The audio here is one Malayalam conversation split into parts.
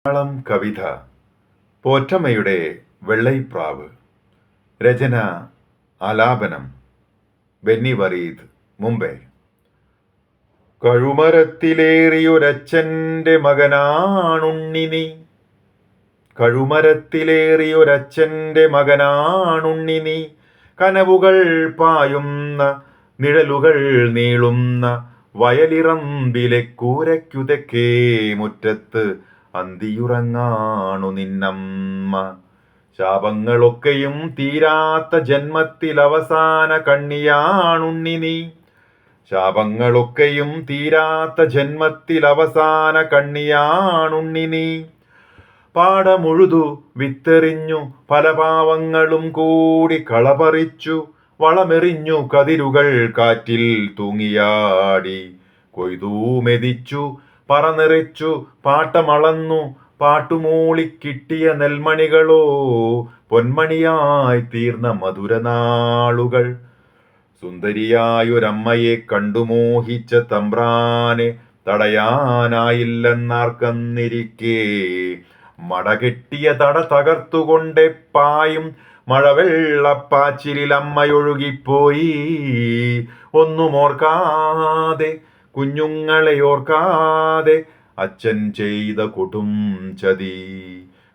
മലയാളം കവിത പോറ്റമ്മയുടെ വെള്ളൈപ്രാവ്. രചന ആലാപനം ബെന്നി വറീദ്, മുംബൈ. കഴുമരത്തിലേറിയൊരച്ഛൻ്റെ മകനാണുണ്ണി നീ, കഴുമരത്തിലേറിയൊരച്ഛൻ്റെ മകനാണുണ്ണി നീ. കനവുകൾ പായുന്ന നിഴലുകൾ നീളുന്ന വയലിറമ്പിലെ കൂരയ്ക്കുതെക്കേ മുറ്റത്ത് അന്തിയുറങ്ങാണു നിന്നമ്മ. ശാപങ്ങളൊക്കെയും തീരാത്ത ജന്മത്തിൽ അവസാന കണ്ണിയാണുണ്ണി നീ, ശാപങ്ങളൊക്കെയും തീരാത്ത ജന്മത്തിൽ അവസാന കണ്ണിയാണുണ്ണി നീ. പാടമുഴുതു വിത്തെറിഞ്ഞു പല പാവങ്ങളും കൂടി കളപറിച്ചു, വളമെറിഞ്ഞു കതിരുകൾ കാറ്റിൽ തൂങ്ങിയാടി. കൊയ്തു മെതിച്ചു പറന്നെറിച്ചു പാട്ടമളന്നു പാട്ടുമൂളി കിട്ടിയ നെൽമണികളോ പൊന്മണിയായി തീർന്ന മധുരനാളുകൾ. സുന്ദരിയായൊരമ്മയെ കണ്ടു മോഹിച്ച തമ്പ്രാനെ തടയാനായില്ലെന്നാർക്കെന്നിരിക്കെ, മടകെട്ടിയ തട തകർത്തുകൊണ്ടേ പായും മഴവെള്ളപ്പാച്ചിലിൽ അമ്മയൊഴുകിപ്പോയി. ഒന്നും ഓർക്കാതെ, കുഞ്ഞുങ്ങളെ ഓർക്കാതെ, അച്ഛൻ ചെയ്ത കൊടും ചതി.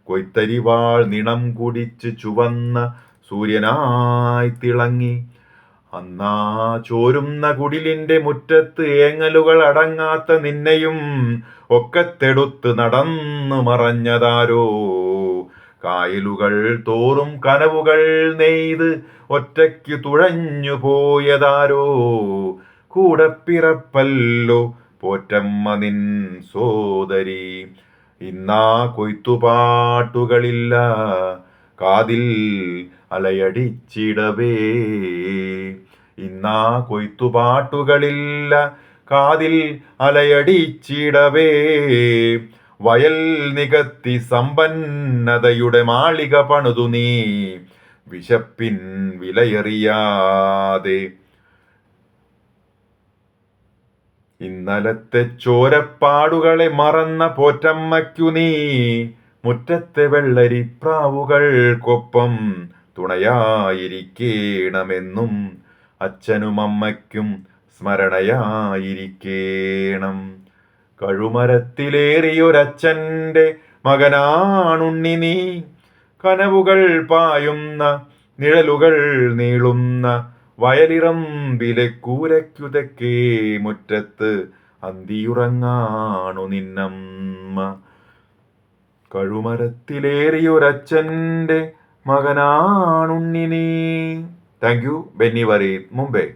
കൊയ്ത്തരിവാൾ നിണം കുടിച്ച് ചുവന്ന സൂര്യനായി തിളങ്ങി. അന്നാ ചോരുന്ന കുടിലിന്റെ മുറ്റത്ത് ഏങ്ങലുകൾ അടങ്ങാത്ത നിന്നെയും ഒക്കത്തെടുത്ത് നടന്നു മറഞ്ഞതാരോ. കായലുകൾ തോറും കനവുകൾ നെയ്ത് ഒറ്റയ്ക്കു തുഴഞ്ഞു പോയതാരോ. കൂടപ്പിറപ്പല്ലോ പോറ്റമ്മ നിൻ സോദരി. ഇന്നാ കൊയ്ത്തുപാട്ടുകളില്ല കാതിൽ അലയടിച്ചിടവേ. ഇന്നാ കൊയ്ത്തുപാട്ടുകളില്ല കാതിൽ അലയടിച്ചിടവേ. വയൽ നികത്തി സമ്പന്നതയുടെ മാളിക പണിതു നീ, വിശപ്പിൻ വിലയറിയാതെ. ഇന്നലത്തെ ചോരപ്പാടുകളെ മറന്ന പോറ്റമ്മയ്ക്കു നീ, മുറ്റത്തെ വെള്ളരിപ്രാവുകൾക്കൊപ്പം തുണയായിരിക്കേണമെന്നും അച്ഛനും അമ്മയ്ക്കും സ്മരണയായിരിക്കേണം. കഴുമരത്തിലേറിയൊരച്ഛൻ്റെ മകനാണുണ്ണി നീ, കനവുകൾ പായുന്ന നിഴലുകൾ നീളുന്ന വയലിറമ്പിലെ കൂരയ്ക്കുതെക്കേ മുറ്റത്ത് അന്തിയുറങ്ങാണു നിന്നമ്മ. കഴുമരത്തിലേറിയൊരച്ഛൻ്റെ മകനാണുണ്ണി നീ. Thank you. ബെന്നി വറീദ്, മുംബൈ.